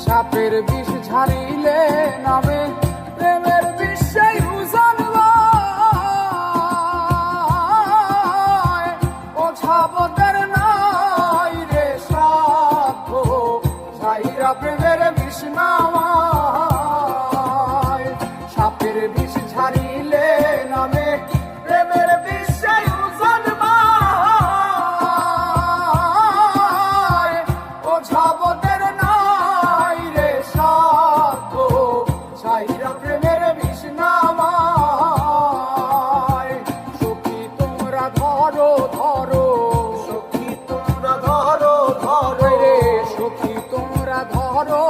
সাপের বিষ ঝাড়িলে নামে প্রেমের বিষয় ওঝাবতের নাই রে সাধ্য ছাইরা প্রেমের বিষ নামায়। সাপের বিষ ঝাড়িলে নামে প্রেমের বিষয় ওঝাবতের নাই রে সাধ্য ছাইরা প্রেমের বিষ নামায়। সখী তোমরা ধরো ধরো, সখী তোমরা ধরো ধরো রে, সখী তোমরা ধরো